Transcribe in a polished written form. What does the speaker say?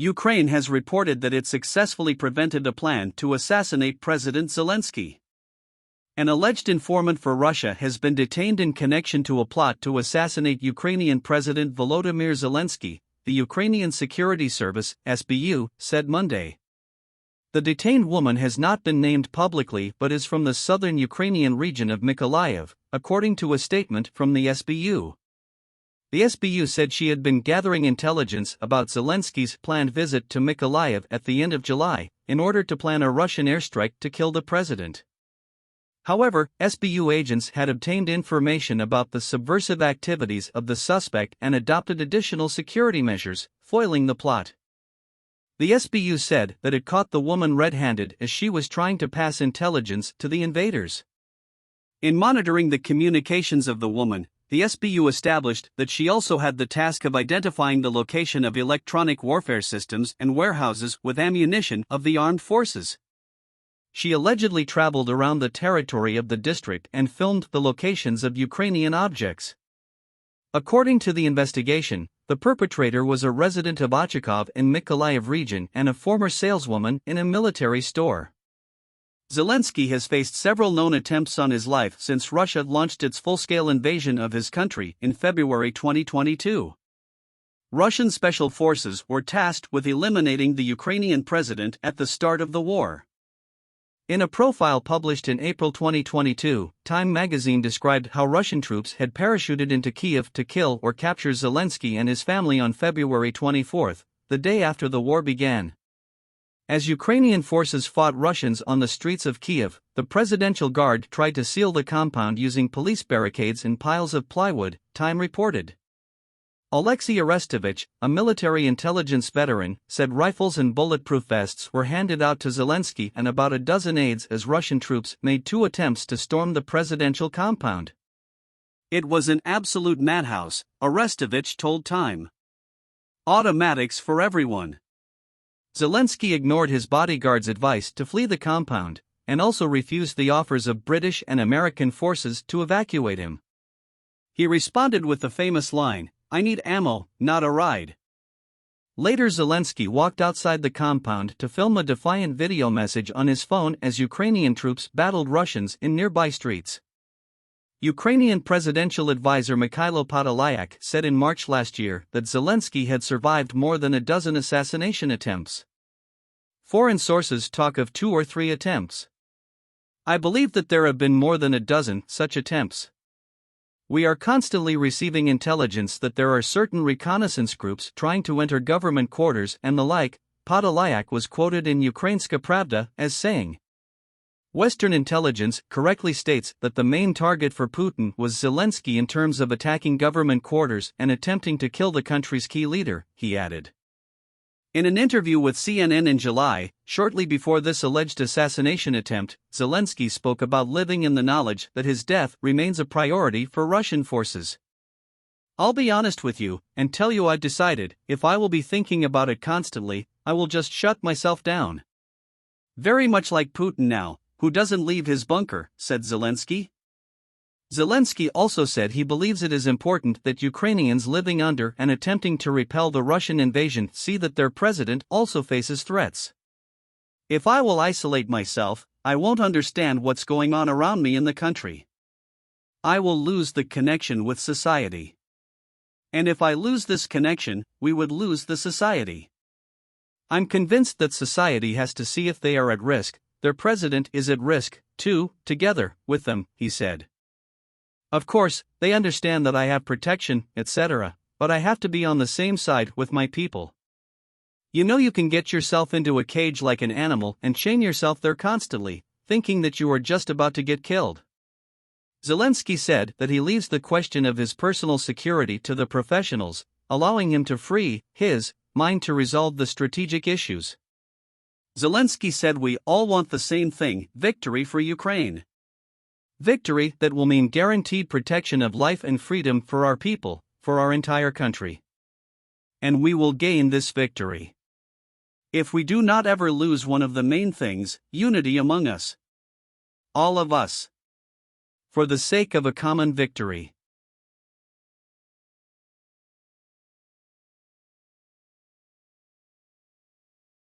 Ukraine has reported that it successfully prevented a plan to assassinate President Zelensky. An alleged informant for Russia has been detained in connection to a plot to assassinate Ukrainian President Volodymyr Zelensky, the Ukrainian Security Service (SBU) said Monday. The detained woman has not been named publicly but is from the southern Ukrainian region of Mykolaiv, according to a statement from the SBU. The SBU said she had been gathering intelligence about Zelensky's planned visit to Mykolaiv at the end of July, in order to plan a Russian airstrike to kill the president. However, SBU agents had obtained information about the subversive activities of the suspect and adopted additional security measures, foiling the plot. The SBU said that it caught the woman red-handed as she was trying to pass intelligence to the invaders. In monitoring the communications of the woman, the SBU established that she also had the task of identifying the location of electronic warfare systems and warehouses with ammunition of the armed forces. She allegedly traveled around the territory of the district and filmed the locations of Ukrainian objects. According to the investigation, the perpetrator was a resident of Ochakov in Mykolaiv region and a former saleswoman in a military store. Zelensky has faced several known attempts on his life since Russia launched its full-scale invasion of his country in February 2022. Russian special forces were tasked with eliminating the Ukrainian president at the start of the war. In a profile published in April 2022, Time magazine described how Russian troops had parachuted into Kyiv to kill or capture Zelensky and his family on February 24, the day after the war began. As Ukrainian forces fought Russians on the streets of Kyiv, the Presidential Guard tried to seal the compound using police barricades and piles of plywood, Time reported. Alexei Arestovich, a military intelligence veteran, said rifles and bulletproof vests were handed out to Zelensky and about a dozen aides as Russian troops made 2 attempts to storm the presidential compound. It was an absolute madhouse, Arestovich told Time. Automatics for everyone. Zelensky ignored his bodyguard's advice to flee the compound, and also refused the offers of British and American forces to evacuate him. He responded with the famous line, "I need ammo, not a ride." Later Zelensky walked outside the compound to film a defiant video message on his phone as Ukrainian troops battled Russians in nearby streets. Ukrainian presidential advisor Mikhailo Podolyak said in March last year that Zelensky had survived more than a dozen assassination attempts. Foreign sources talk of 2 or 3 attempts. I believe that there have been more than a dozen such attempts. We are constantly receiving intelligence that there are certain reconnaissance groups trying to enter government quarters and the like, Podolyak was quoted in Ukrainska Pravda as saying. Western intelligence correctly states that the main target for Putin was Zelensky in terms of attacking government quarters and attempting to kill the country's key leader, he added. In an interview with CNN in July, shortly before this alleged assassination attempt, Zelensky spoke about living in the knowledge that his death remains a priority for Russian forces. "I'll be honest with you, and tell you I've decided, if I will be thinking about it constantly, I will just shut myself down. Very much like Putin now, who doesn't leave his bunker," said Zelensky. Zelensky also said he believes it is important that Ukrainians living under and attempting to repel the Russian invasion see that their president also faces threats. "If I will isolate myself, I won't understand what's going on around me in the country. I will lose the connection with society. And if I lose this connection, we would lose the society. I'm convinced that society has to see if they are at risk, their president is at risk, too, together with them," he said. "Of course, they understand that I have protection, etc., but I have to be on the same side with my people. You know, you can get yourself into a cage like an animal and chain yourself there constantly, thinking that you are just about to get killed." Zelensky said that he leaves the question of his personal security to the professionals, allowing him to free his mind to resolve the strategic issues. Zelensky said we all want the same thing, victory for Ukraine. Victory that will mean guaranteed protection of life and freedom for our people, for our entire country. And we will gain this victory if we do not ever lose one of the main things, unity among us. All of us. For the sake of a common victory.